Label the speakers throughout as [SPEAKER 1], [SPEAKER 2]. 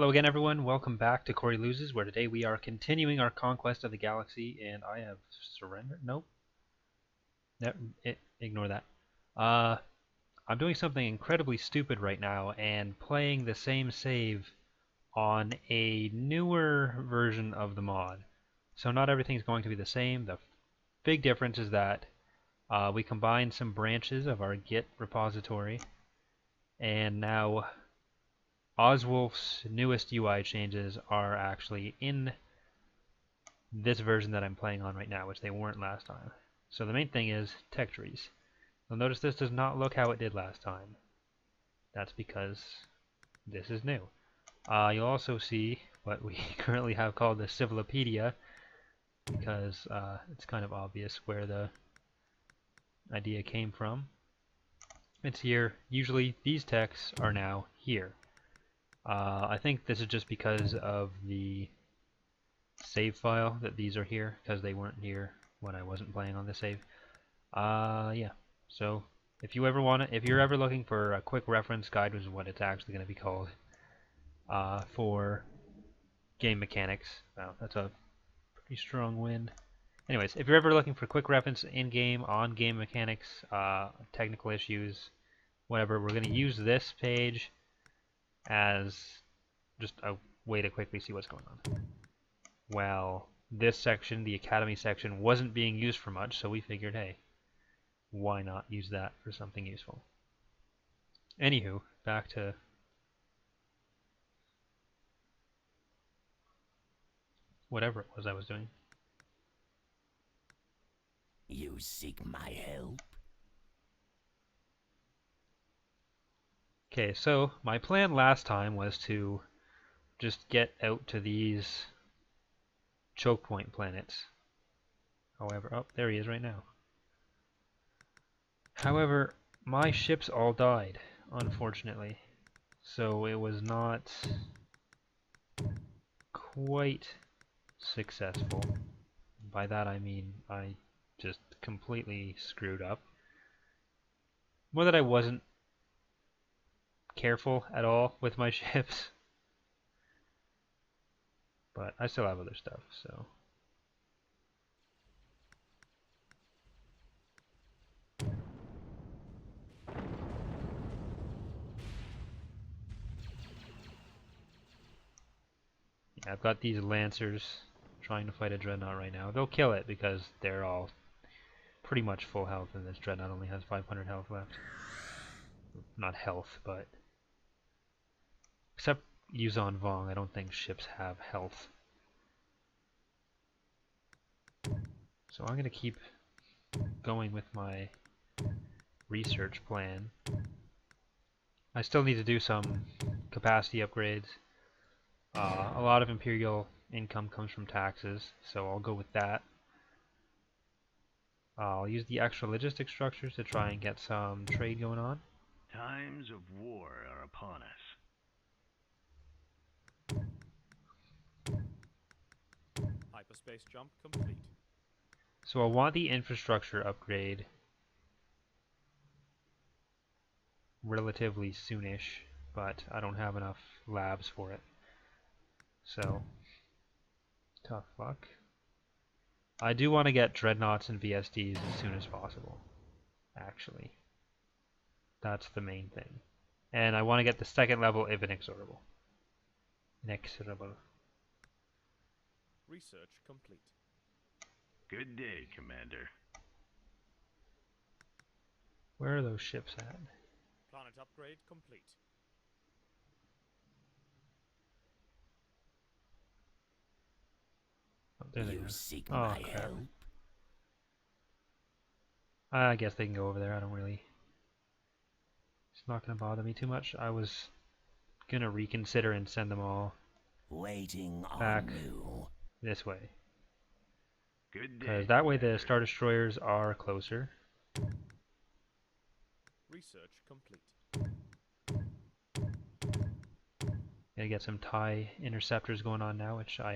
[SPEAKER 1] Hello again, everyone. Welcome back to Corey Loses, where today we are continuing our conquest of the galaxy, and I have surrendered. Nope. Ignore that. I'm doing something incredibly stupid right now and playing the same save on a newer version of the mod. So not everything's going to be the same. The big difference is that we combined some branches of our Git repository, and now Oswulf's newest UI changes are actually in this version that I'm playing on right now, which they weren't last time. So the main thing is tech trees. You'll notice this does not look how it did last time. That's because this is new. You'll also see what we currently have called the Civilopedia, because it's kind of obvious where the idea came from. It's here. Usually these texts are now here. I think this is just because of the save file that these are here, because they weren't here when I wasn't playing on the save. Yeah. So if you ever if you're ever looking for a quick reference guide, which is what it's actually going to be called, for game mechanics. Wow, that's a pretty strong wind. Anyways, if you're ever looking for quick reference in-game, on-game mechanics, technical issues, whatever, we're going to use this page as just a way to quickly see what's going on. Well, this section, the Academy section, wasn't being used for much, so we figured, hey, why not use that for something useful? Anywho, back to whatever it was I was doing.
[SPEAKER 2] You seek my help?
[SPEAKER 1] Okay, so my plan last time was to just get out to these choke point planets. However, oh, there he is right now. However, my ships all died, unfortunately. So it was not quite successful. By that I mean I just completely screwed up. More that I wasn't careful at all with my ships. But I still have other stuff, so. Yeah, I've got these Lancers trying to fight a Dreadnought right now. They'll kill it because they're all pretty much full health, and this Dreadnought only has 500 health left. Not health, but except Yuzon Vong, I don't think ships have health. So I'm going to keep going with my research plan. I still need to do some capacity upgrades. A lot of Imperial income comes from taxes, so I'll go with that. I'll use the extra logistic structures to try and get some trade going on.
[SPEAKER 3] Times of war are upon us.
[SPEAKER 4] Hyperspace jump complete.
[SPEAKER 1] So I want the infrastructure upgrade relatively soonish, but I don't have enough labs for it. So, tough luck. I do want to get Dreadnoughts and VSDs as soon as possible, actually. That's the main thing. And I want to get the second level if inexorable. Inexorable.
[SPEAKER 4] Research complete.
[SPEAKER 3] Good day, Commander.
[SPEAKER 1] Where are those ships at?
[SPEAKER 4] Planet upgrade complete.
[SPEAKER 1] Oh, there they
[SPEAKER 2] You
[SPEAKER 1] are.
[SPEAKER 2] seek
[SPEAKER 1] Oh,
[SPEAKER 2] my
[SPEAKER 1] crap.
[SPEAKER 2] help?
[SPEAKER 1] I guess they can go over there. I don't really... It's not going to bother me too much. I was going to reconsider and send them all
[SPEAKER 2] Waiting
[SPEAKER 1] back
[SPEAKER 2] on you.
[SPEAKER 1] this way.
[SPEAKER 3] Good day.
[SPEAKER 1] Because that way the
[SPEAKER 3] Commander.
[SPEAKER 1] Star Destroyers are closer.
[SPEAKER 4] Research complete.
[SPEAKER 1] Gonna get some TIE interceptors going on now, which I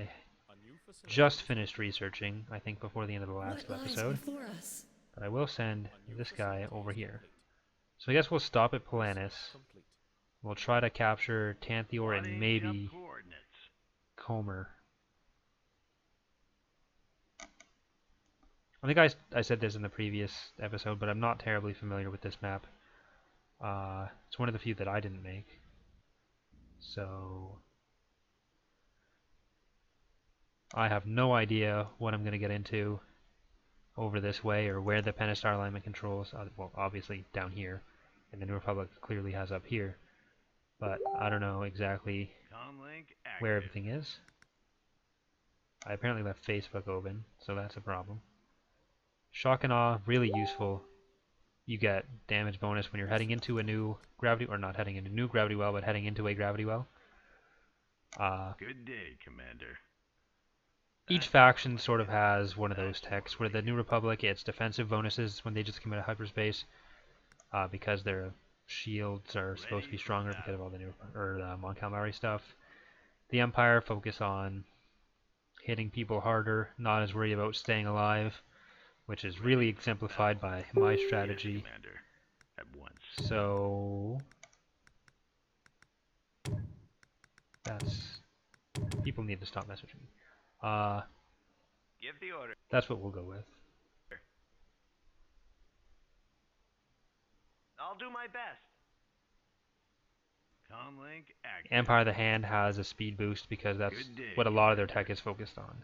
[SPEAKER 4] A new facility.
[SPEAKER 1] just finished researching, I think before the end of the last
[SPEAKER 5] What lies
[SPEAKER 1] episode.
[SPEAKER 5] before us?
[SPEAKER 1] But I will send
[SPEAKER 4] A new
[SPEAKER 1] this guy
[SPEAKER 4] facility
[SPEAKER 1] over
[SPEAKER 4] is
[SPEAKER 1] here.
[SPEAKER 4] complete.
[SPEAKER 1] So I guess we'll stop at
[SPEAKER 4] Research
[SPEAKER 1] Polanis.
[SPEAKER 4] complete.
[SPEAKER 1] We'll try to capture Tanthior and
[SPEAKER 3] Wanting
[SPEAKER 1] maybe
[SPEAKER 3] jump forward,
[SPEAKER 1] Comer. I think I said this in the previous episode, but I'm not terribly familiar with this map. It's one of the few that I didn't make. So I have no idea what I'm going to get into over this way or where the Pentastar alignment controls. Well, obviously down here, and the New Republic clearly has up here. But I don't know exactly
[SPEAKER 3] Comlink
[SPEAKER 1] where
[SPEAKER 3] active.
[SPEAKER 1] everything is. I apparently left Facebook open, so that's a problem. Shock and Awe, really useful. You get damage bonus when you're heading into a new gravity, or not heading into a new gravity well, but heading into a gravity well.
[SPEAKER 3] Good day, Commander.
[SPEAKER 1] Each faction sort of has one of those techs, where the New Republic, it's defensive bonuses when they just come out of hyperspace, because their shields are supposed to be stronger because of all the new, or the Mon Calamari stuff. The Empire focus on hitting people harder, not as worried about staying alive, which is really exemplified by my strategy.
[SPEAKER 3] Yes, Commander. At once.
[SPEAKER 1] So that's, people need to stop messaging me.
[SPEAKER 3] Give the order.
[SPEAKER 1] That's what we'll go with.
[SPEAKER 3] I'll do my best. Comlink active.
[SPEAKER 1] Empire of the Hand has a speed boost because that's what a lot of their tech is focused on.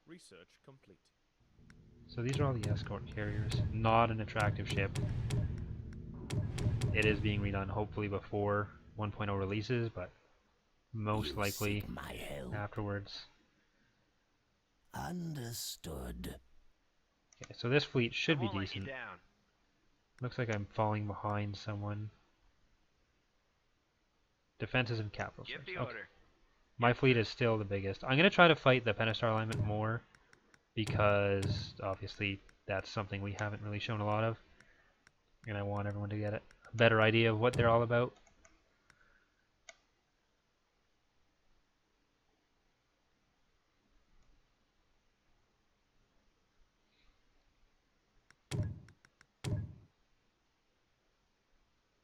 [SPEAKER 4] Research complete.
[SPEAKER 1] So these are all the escort carriers. Not an attractive ship. It is being redone hopefully before 1.0 releases, but most likely
[SPEAKER 2] Seek my help.
[SPEAKER 1] afterwards.
[SPEAKER 2] Understood.
[SPEAKER 1] Okay, so this fleet should be
[SPEAKER 3] Won't let you
[SPEAKER 1] decent.
[SPEAKER 3] down.
[SPEAKER 1] Looks like I'm falling behind someone. Defenses and capital
[SPEAKER 3] Give
[SPEAKER 1] ships.
[SPEAKER 3] the
[SPEAKER 1] Okay.
[SPEAKER 3] order.
[SPEAKER 1] My fleet is still the biggest. I'm going to try to fight the Pentastar alignment more because obviously that's something we haven't really shown a lot of. And I want everyone to get a better idea of what they're all about.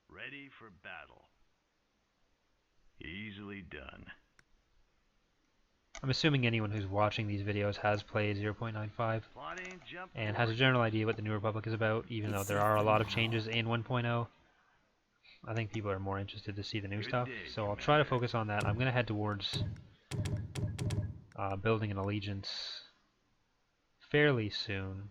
[SPEAKER 3] Ready for battle. Easily done.
[SPEAKER 1] I'm assuming anyone who's watching these videos has played 0.95
[SPEAKER 3] Plotting jump
[SPEAKER 1] and has a
[SPEAKER 3] forward.
[SPEAKER 1] general idea what the New Republic is about, even though there are a lot of changes in 1.0. I think people are more interested to see the new
[SPEAKER 3] Good
[SPEAKER 1] stuff,
[SPEAKER 3] day,
[SPEAKER 1] so I'll try to
[SPEAKER 3] Commander.
[SPEAKER 1] focus on that. I'm going to head towards building an allegiance fairly soon.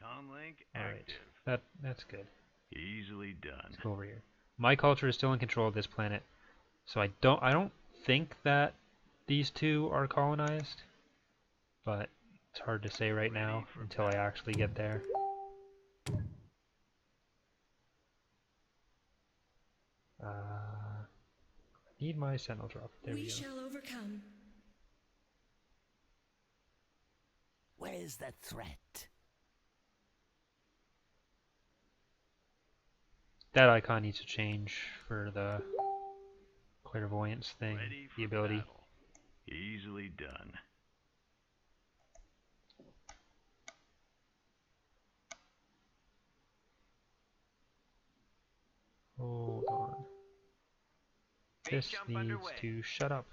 [SPEAKER 3] Comlink
[SPEAKER 1] Alright,
[SPEAKER 3] active.
[SPEAKER 1] that's good.
[SPEAKER 3] Easily done.
[SPEAKER 1] Let's go over here. My culture is still in control of this planet, so I don't think that these two are colonized, but it's hard to say right now until I actually get there. Need my sentinel drop. There we
[SPEAKER 5] We
[SPEAKER 1] go.
[SPEAKER 5] shall overcome.
[SPEAKER 2] Where's the threat?
[SPEAKER 1] That icon needs to change for the clairvoyance thing,
[SPEAKER 3] Ready for
[SPEAKER 1] the ability.
[SPEAKER 3] battle. Easily done.
[SPEAKER 1] Hold on. This
[SPEAKER 3] jump
[SPEAKER 1] needs
[SPEAKER 3] underway.
[SPEAKER 1] to shut up.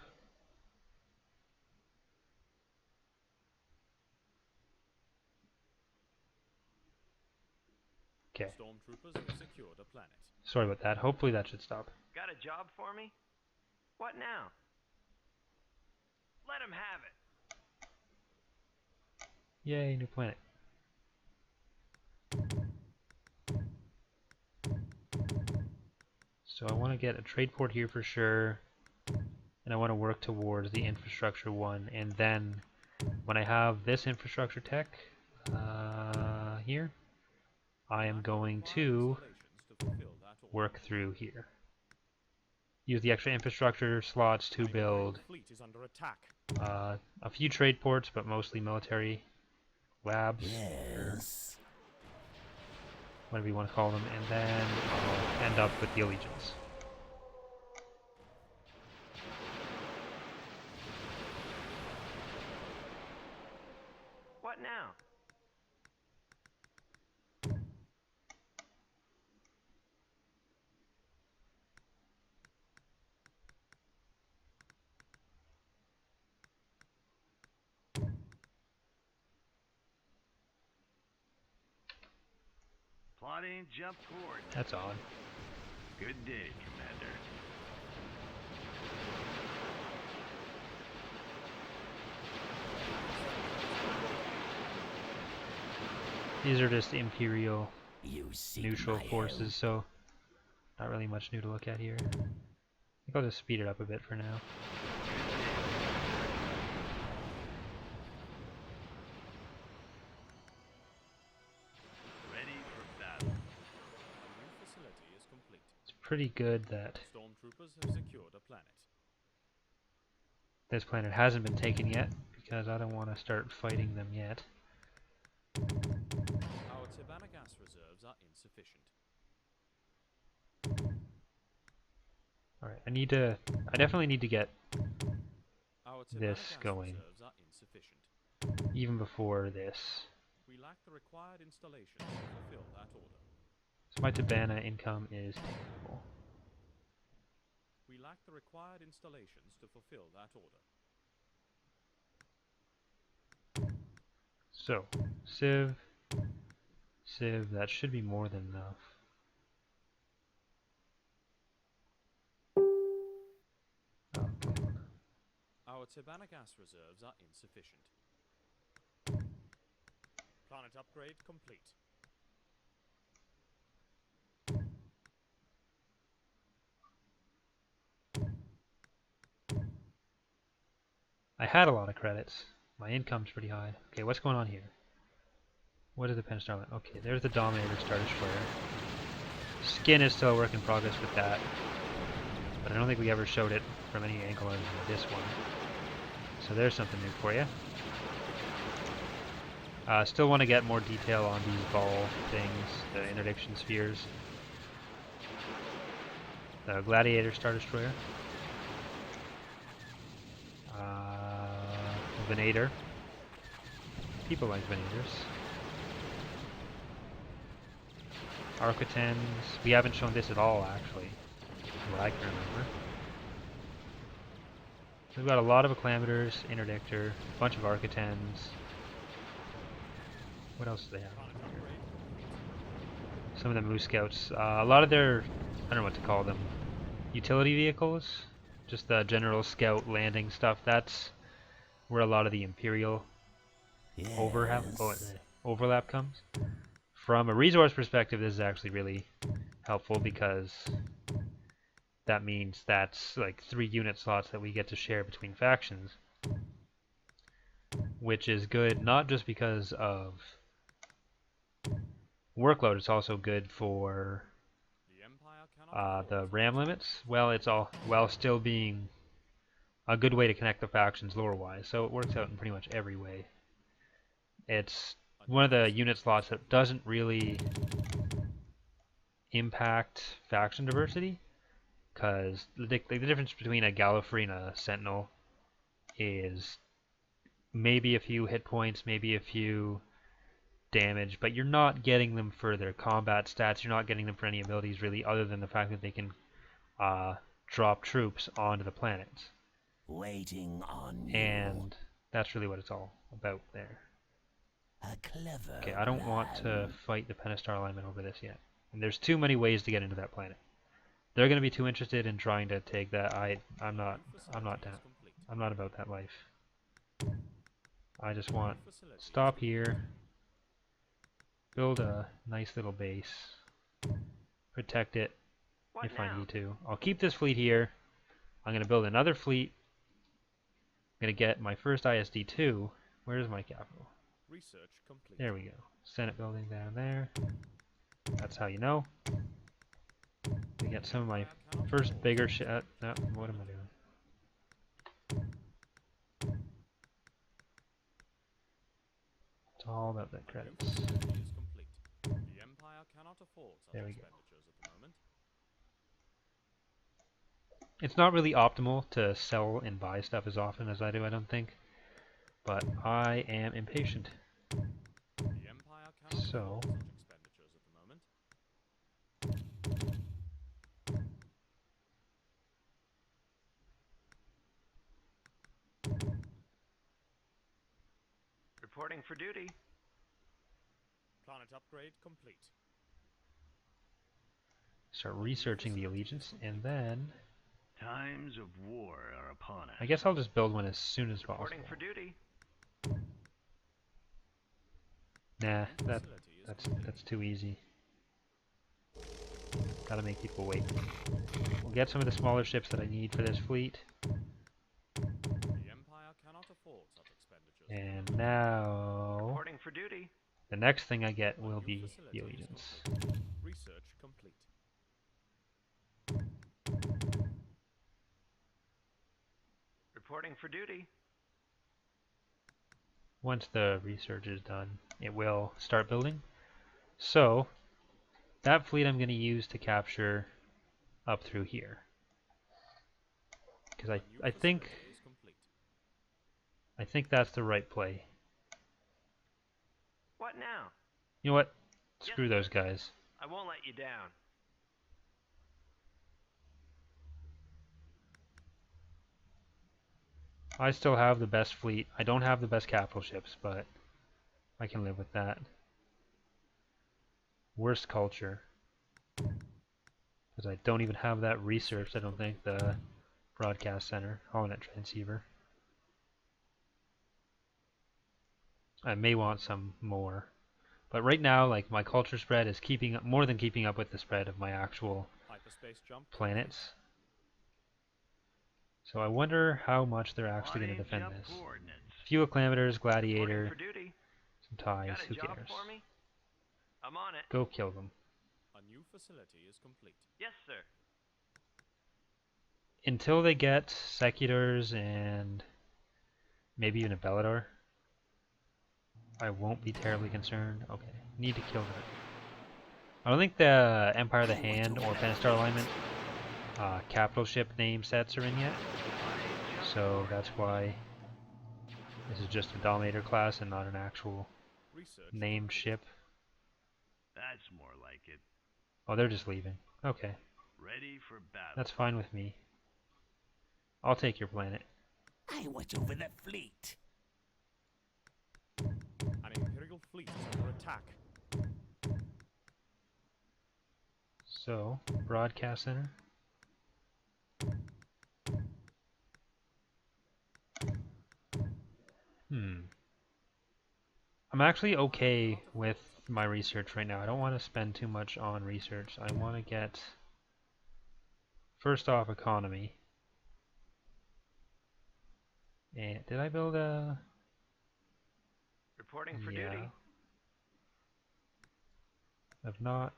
[SPEAKER 1] Okay,
[SPEAKER 4] Stormtroopers have secured a planet.
[SPEAKER 1] sorry about that. Hopefully that should stop.
[SPEAKER 6] Got a job for me? What now? Let him have it.
[SPEAKER 1] Yay, new planet. So I want to get a trade port here for sure, and I want to work towards the infrastructure one, and then when I have this infrastructure tech here, I am going to work through here. Use the extra infrastructure slots to build
[SPEAKER 4] Fleet is under attack.
[SPEAKER 1] a few trade ports, but mostly military labs,
[SPEAKER 2] Yes.
[SPEAKER 1] whatever you want to call them, and then I'll end up with the Allegiance.
[SPEAKER 6] What now?
[SPEAKER 3] Plotting jump course.
[SPEAKER 1] That's odd.
[SPEAKER 3] Good day, Commander.
[SPEAKER 1] These are just Imperial
[SPEAKER 2] You seek
[SPEAKER 1] neutral
[SPEAKER 2] my
[SPEAKER 1] forces,
[SPEAKER 2] help.
[SPEAKER 1] so not really much new to look at here. I think I'll just speed it up a bit for now.
[SPEAKER 3] Ready for battle.
[SPEAKER 4] A new facility is complete.
[SPEAKER 1] It's pretty good that
[SPEAKER 4] Stormtroopers have secured a planet.
[SPEAKER 1] this planet hasn't been taken yet, because I don't want to start fighting them yet.
[SPEAKER 4] Our Tibanna gas reserves are insufficient.
[SPEAKER 1] Alright, I definitely need to get
[SPEAKER 4] Our Tibanna
[SPEAKER 1] this
[SPEAKER 4] gas
[SPEAKER 1] going,
[SPEAKER 4] reserves are insufficient.
[SPEAKER 1] even before this.
[SPEAKER 4] We lack the required installations to fulfill that order.
[SPEAKER 1] So my Tibanna income is terrible.
[SPEAKER 4] We lack the required installations to fulfill that order.
[SPEAKER 1] So, Civ, that should be more than enough. Oh, come on.
[SPEAKER 4] Our Tibanna gas reserves are insufficient. Planet upgrade complete.
[SPEAKER 1] I had a lot of credits. My income's pretty high. Okay, what's going on here? What is the Pen Starline? Okay, there's the Dominator Star Destroyer. Skin is still a work in progress with that, but I don't think we ever showed it from any angle other than this one. So there's something new for you. Still want to get more detail on these ball things, the interdiction spheres. The Gladiator Star Destroyer. Venator. People like Venators. Arquitens. We haven't shown this at all, actually, from what I can remember. We've got a lot of Acclamators, Interdictor, a bunch of Arquitens. What else do they have? Some of the Moose Scouts. A lot of their, I don't know what to call them, utility vehicles. Just the general scout landing stuff. That's where a lot of the Imperial overlap comes. From a resource perspective, this is actually really helpful because that means that's like 3 unit slots that we get to share between factions, which is good not just because of workload, it's also good for
[SPEAKER 4] The Empire cannot
[SPEAKER 1] the
[SPEAKER 4] afford
[SPEAKER 1] RAM limits. Well, it's all while still being a good way to connect the factions lore-wise, so it works out in pretty much every way. It's one of the unit slots that doesn't really impact faction diversity, because the difference between a Gallifrey and a Sentinel is maybe a few hit points, maybe a few damage, but you're not getting them for their combat stats, you're not getting them for any abilities really, other than the fact that they can drop troops onto the planets.
[SPEAKER 2] Waiting on you.
[SPEAKER 1] And that's really what it's all about there.
[SPEAKER 2] A clever
[SPEAKER 1] Okay, I don't want to
[SPEAKER 2] plan.
[SPEAKER 1] fight the Pentastar alignment over this yet. And there's too many ways to get into that planet. They're going to be too interested in trying to take that. I'm not down. I'm not about that life. I just want stop here, build a nice little base, protect it
[SPEAKER 6] What
[SPEAKER 1] if
[SPEAKER 6] now?
[SPEAKER 1] I need to. I'll keep this fleet here. I'm going to build another fleet. I'm going to get my first ISD-2. Where's my capital?
[SPEAKER 4] Research complete.
[SPEAKER 1] There we go. Senate building down there. That's how you know. We get some of my first bigger shit. No, what am I doing? It's all about the credits.
[SPEAKER 4] Is complete. The Empire cannot afford such
[SPEAKER 1] There we go.
[SPEAKER 4] expenditures at the moment.
[SPEAKER 1] It's not really optimal to sell and buy stuff as often as I do, I don't think. But I am impatient.
[SPEAKER 4] The Empire cannot
[SPEAKER 1] So-
[SPEAKER 4] afford such expenditures at the moment.
[SPEAKER 6] Reporting for duty.
[SPEAKER 4] Planet upgrade complete.
[SPEAKER 1] start researching the Allegiance, and then
[SPEAKER 3] Times of war are upon us.
[SPEAKER 1] I guess I'll just build one as soon as possible.
[SPEAKER 6] Reporting for duty.
[SPEAKER 1] Nah,
[SPEAKER 4] Facility is complete.
[SPEAKER 1] that's too easy. Gotta make people wait. We'll get some of the smaller ships that I need for this fleet.
[SPEAKER 4] The Empire cannot afford such expenditures.
[SPEAKER 1] And now
[SPEAKER 6] Reporting for duty.
[SPEAKER 1] the next thing I get will
[SPEAKER 4] New
[SPEAKER 1] be
[SPEAKER 4] facility
[SPEAKER 1] the
[SPEAKER 4] is
[SPEAKER 1] Allegiance.
[SPEAKER 4] complete. Research complete.
[SPEAKER 6] Reporting for duty.
[SPEAKER 1] Once the research is done, it will start building. So that fleet I'm going to use to capture up through here. Because
[SPEAKER 4] A new
[SPEAKER 1] I think
[SPEAKER 4] facility is complete.
[SPEAKER 1] that's the right play.
[SPEAKER 6] What now?
[SPEAKER 1] You know what?
[SPEAKER 6] Yes,
[SPEAKER 1] Screw those guys.
[SPEAKER 6] I won't let you down.
[SPEAKER 1] I still have the best fleet. I don't have the best capital ships, but I can live with that. Worst culture. Because I don't even have that research, I don't think, the broadcast center, Holonet transceiver. I may want some more. But right now, like, my culture spread is more than keeping up with the spread of my actual
[SPEAKER 4] Hyperspace jump.
[SPEAKER 1] planets. So I wonder how much they're actually going to
[SPEAKER 3] Line
[SPEAKER 1] defend
[SPEAKER 3] jump
[SPEAKER 1] this.
[SPEAKER 3] coordinates.
[SPEAKER 1] Few acclamators,
[SPEAKER 6] Reporting
[SPEAKER 1] gladiator,
[SPEAKER 6] for duty.
[SPEAKER 1] some ties,
[SPEAKER 6] Got a
[SPEAKER 1] who
[SPEAKER 6] job
[SPEAKER 1] cares?
[SPEAKER 6] for me? I'm on it.
[SPEAKER 1] Go kill them.
[SPEAKER 4] A new facility is complete.
[SPEAKER 6] Yes, sir.
[SPEAKER 1] Until they get Seculars and maybe even a Bellador, I won't be terribly concerned. Okay, need to kill them. I don't think the Empire of the Hand or Pentastar alignment capital ship name sets are in yet, so that's why this is just a Dominator class and not an actual
[SPEAKER 4] Research
[SPEAKER 1] named
[SPEAKER 4] complete.
[SPEAKER 1] ship.
[SPEAKER 3] That's more like it.
[SPEAKER 1] Oh, they're just leaving. Okay,
[SPEAKER 3] Ready for battle.
[SPEAKER 1] that's fine with me. I'll take your planet.
[SPEAKER 2] I watch over the fleet.
[SPEAKER 4] An Imperial fleet is under attack.
[SPEAKER 1] So, broadcast center. I'm actually okay with my research right now. I don't want to spend too much on research. I want to get, first off, economy. And did I build a...
[SPEAKER 6] Reporting for
[SPEAKER 1] Yeah.
[SPEAKER 6] duty.
[SPEAKER 1] I've not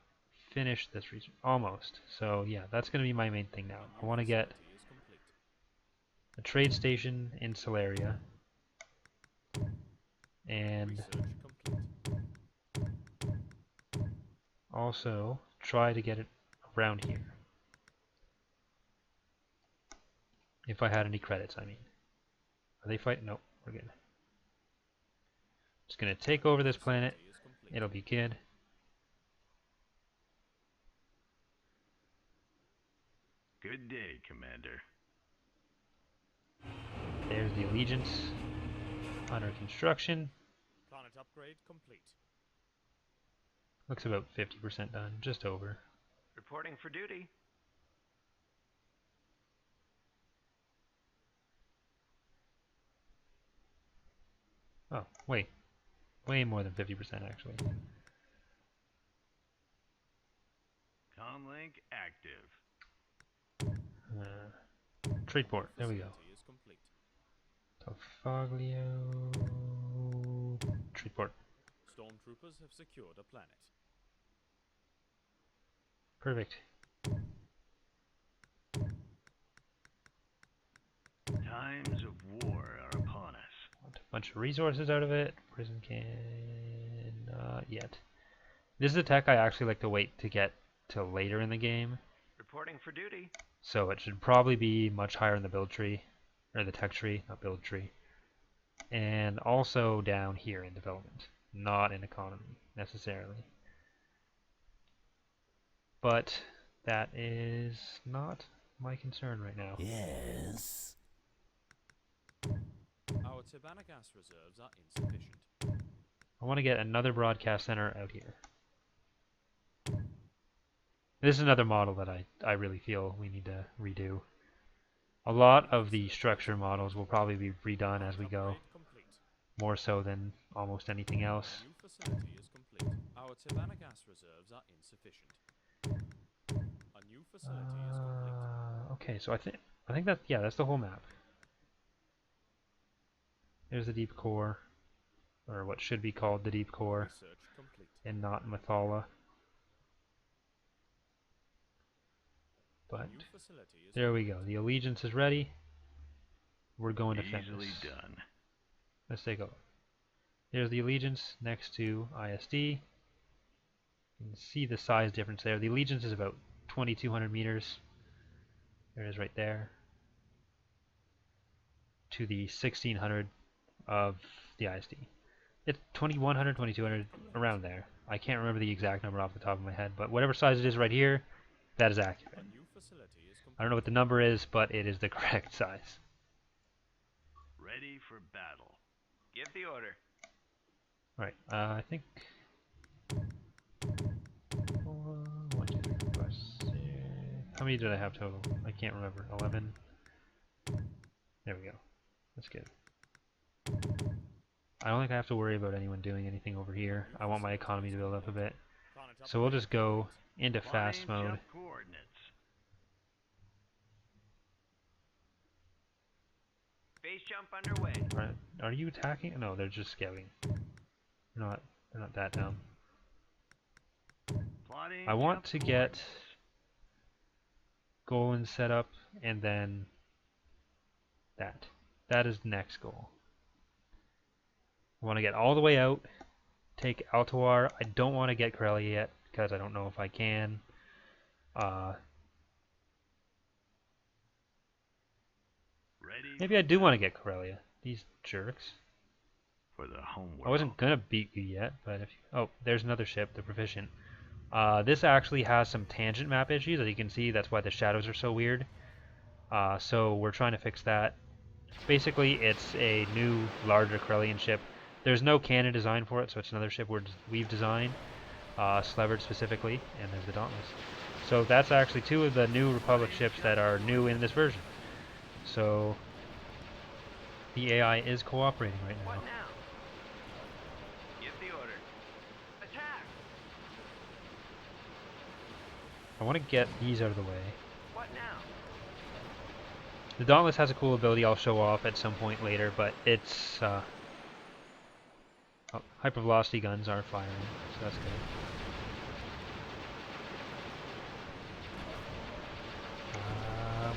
[SPEAKER 1] finished this research. Almost. So yeah, that's going to be my main thing now. I want to get
[SPEAKER 4] Facility is complete.
[SPEAKER 1] a trade station in Solaria. And
[SPEAKER 4] Research complete.
[SPEAKER 1] also try to get it around here. If I had any credits, I mean. Are they fighting? Nope, we're good. Just gonna take over this planet.
[SPEAKER 4] Facility is complete.
[SPEAKER 1] It'll be good.
[SPEAKER 3] Good day, Commander.
[SPEAKER 1] There's the Allegiance under construction.
[SPEAKER 4] Planet upgrade complete.
[SPEAKER 1] Looks about 50% done, just over.
[SPEAKER 6] Reporting for duty.
[SPEAKER 1] Oh, wait. Way more than 50% actually.
[SPEAKER 3] Comlink active.
[SPEAKER 1] Trade port, there we go.
[SPEAKER 4] Facility is complete.
[SPEAKER 1] Tofaglio. Trade port.
[SPEAKER 4] Stormtroopers have secured a planet.
[SPEAKER 1] Perfect.
[SPEAKER 3] Times of war are upon us.
[SPEAKER 1] Want a bunch of resources out of it. Prison can... not yet. This is a tech I actually like to wait to get till later in the game.
[SPEAKER 6] Reporting for duty.
[SPEAKER 1] So it should probably be much higher in the build tree. Or the tech tree, not build tree. And also down here in development. Not in economy, necessarily. But that is not my concern right now.
[SPEAKER 2] Yes.
[SPEAKER 4] Our Tibanna gas reserves are insufficient.
[SPEAKER 1] I want to get another broadcast center out here. This is another model that I really feel we need to redo. A lot of the structure models will probably be redone as we go,
[SPEAKER 4] Upgrade complete.
[SPEAKER 1] more so than almost anything else.
[SPEAKER 4] New facility is complete. Our Tivana gas reserves are insufficient. A new facility is complete.
[SPEAKER 1] Okay, so I think that, yeah, that's the whole map. There's the deep core, or what should be called the deep core,
[SPEAKER 4] Research complete.
[SPEAKER 1] and not Mathala. But
[SPEAKER 4] New facility is
[SPEAKER 1] there we go. The Allegiance is ready. We're going to
[SPEAKER 3] Easily
[SPEAKER 1] Fenris.
[SPEAKER 3] done.
[SPEAKER 1] Let's take a look. There's the Allegiance next to ISD. You can see the size difference there. The Allegiance is about 2,200 meters. There it is right there. To the 1,600 of the ISD. It's 2,100, 2,200, around there. I can't remember the exact number off the top of my head, but whatever size it is right here, that is accurate.
[SPEAKER 4] A new facility is complete.
[SPEAKER 1] I don't know what the number is, but it is the correct size.
[SPEAKER 3] Ready for battle.
[SPEAKER 6] Give the order.
[SPEAKER 1] Right, I think... 1, 2, 3, 4, 5, 6... How many did I have total? I can't remember. 11? There we go. That's good. I don't think I have to worry about anyone doing anything over here. I want my economy to build up a bit. So we'll just go into fast
[SPEAKER 3] Line
[SPEAKER 1] mode.
[SPEAKER 3] jump coordinates.
[SPEAKER 6] Base jump underway.
[SPEAKER 1] Are you attacking? No, they're just scouting. They're not that dumb.
[SPEAKER 3] Plotting
[SPEAKER 1] I want
[SPEAKER 3] jump
[SPEAKER 1] to get
[SPEAKER 3] coordinates.
[SPEAKER 1] Golan set up, and then that. That is the next goal. I want to get all the way out, take Altuar. I don't want to get Corellia yet, because I don't know if I can.
[SPEAKER 3] Ready
[SPEAKER 1] Maybe I do want to get Corellia. These jerks.
[SPEAKER 3] for the homeworld.
[SPEAKER 1] I wasn't gonna beat you yet, but if oh, there's another ship, the Proficient. This actually has some tangent map issues, as you can see. That's why the shadows are so weird. So we're trying to fix that. Basically, it's a new, larger Corellian ship. There's no canon design for it, so it's another ship we've designed, Slevered specifically, and there's the Dauntless. So that's actually 2 of the new Republic ships that are new in this version. So the AI is cooperating right now.
[SPEAKER 6] What now? Give the order. Attack!
[SPEAKER 1] I want to get these out of the way.
[SPEAKER 6] What now?
[SPEAKER 1] The Dauntless has a cool ability I'll show off at some point later, but it's oh, hypervelocity guns are firing, so that's good.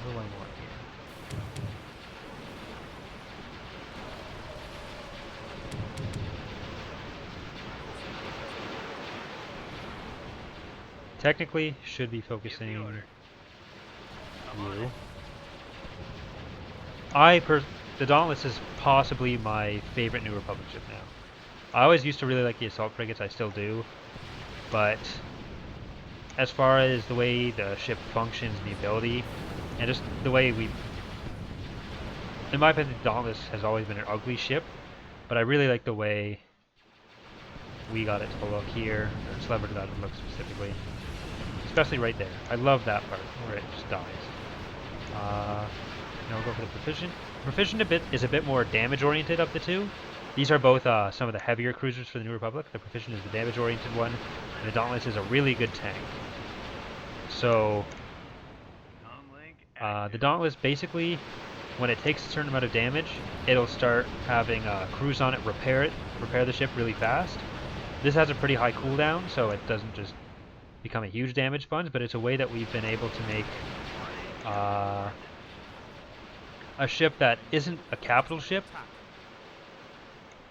[SPEAKER 1] What do I want here? Technically, should be focusing
[SPEAKER 6] Give the order. I'm on
[SPEAKER 1] you.
[SPEAKER 6] it.
[SPEAKER 1] The Dauntless is possibly my favorite New Republic ship now. I always used to really like the assault frigates, I still do, but as far as the way the ship functions and the ability, and just the way in my opinion, the Dauntless has always been an ugly ship, but I really like the way we got it to look here, or Slevered got it to look specifically, especially right there. I love that part where it just dies. Now we'll go for the Proficient. Proficient is a bit more damage-oriented of the 2. These are both some of the heavier cruisers for the New Republic. The Proficient is the damage-oriented one, and the Dauntless is a really good tank. So, the Dauntless, basically, when it takes a certain amount of damage, it'll start having crews on it repair the ship really fast. This has a pretty high cooldown, so it doesn't just become a huge damage sponge, but it's a way that we've been able to make a ship that isn't a capital ship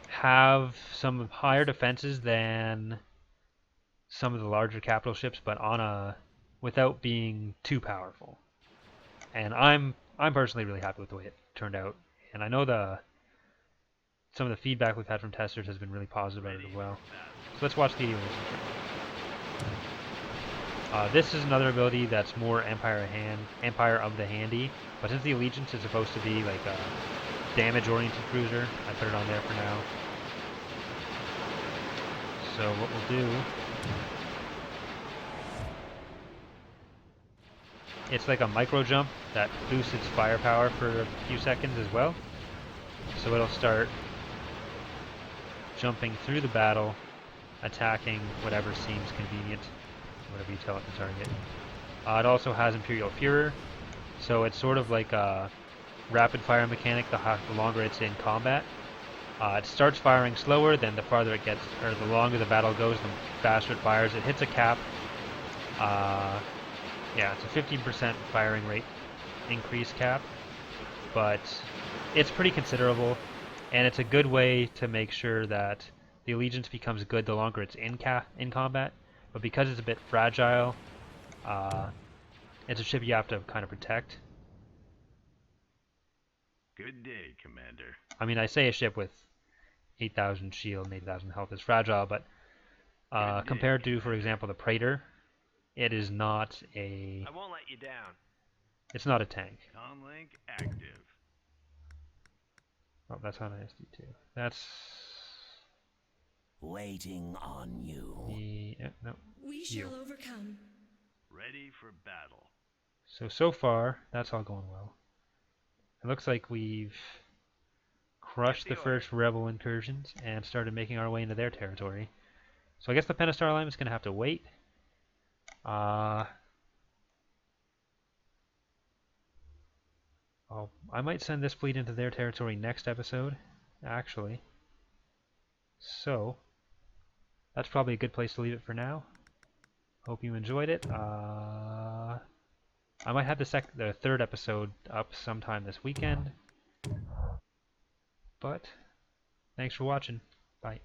[SPEAKER 1] have some higher defenses than some of the larger capital ships, but without being too powerful. And I'm personally really happy with the way it turned out, and I know some of the feedback we've had from testers has been really positive about it as well. So let's watch the animation. This is another ability that's more Empire of the Handy, but since the Allegiance is supposed to be like a damage-oriented cruiser, I put it on there for now. So what we'll do it's like a micro jump that boosts its firepower for a few seconds as well. So it'll start jumping through the battle, attacking whatever seems convenient, whatever you tell it to target. It also has Imperial Fuhrer, so it's sort of like a rapid fire mechanic the longer it's in combat. It starts firing slower, then the farther it gets, or the longer the battle goes, the faster it fires. It hits a cap. Yeah, it's a 15% firing rate increase cap, but it's pretty considerable, and it's a good way to make sure that the Allegiance becomes good the longer it's in combat. But because it's a bit fragile, it's a ship you have to kind of protect.
[SPEAKER 3] Good day, Commander.
[SPEAKER 1] I mean, I say a ship with 8,000 shield and 8,000 health is fragile, but compared to, for example, the Praetor, it is not a...
[SPEAKER 6] I won't let you down.
[SPEAKER 1] It's not a tank.
[SPEAKER 3] Comlink active.
[SPEAKER 1] Oh, that's on ISD2. That's...
[SPEAKER 2] Waiting on you.
[SPEAKER 1] No.
[SPEAKER 5] We shall overcome.
[SPEAKER 3] Ready for battle.
[SPEAKER 1] So far, that's all going well. It looks like we've crushed the first rebel incursions and started making our way into their territory. So I guess the Pentastar alignment's going to have to wait. I might send this fleet into their territory next episode, actually. So, that's probably a good place to leave it for now. Hope you enjoyed it. I might have the third episode up sometime this weekend. But, thanks for watching. Bye.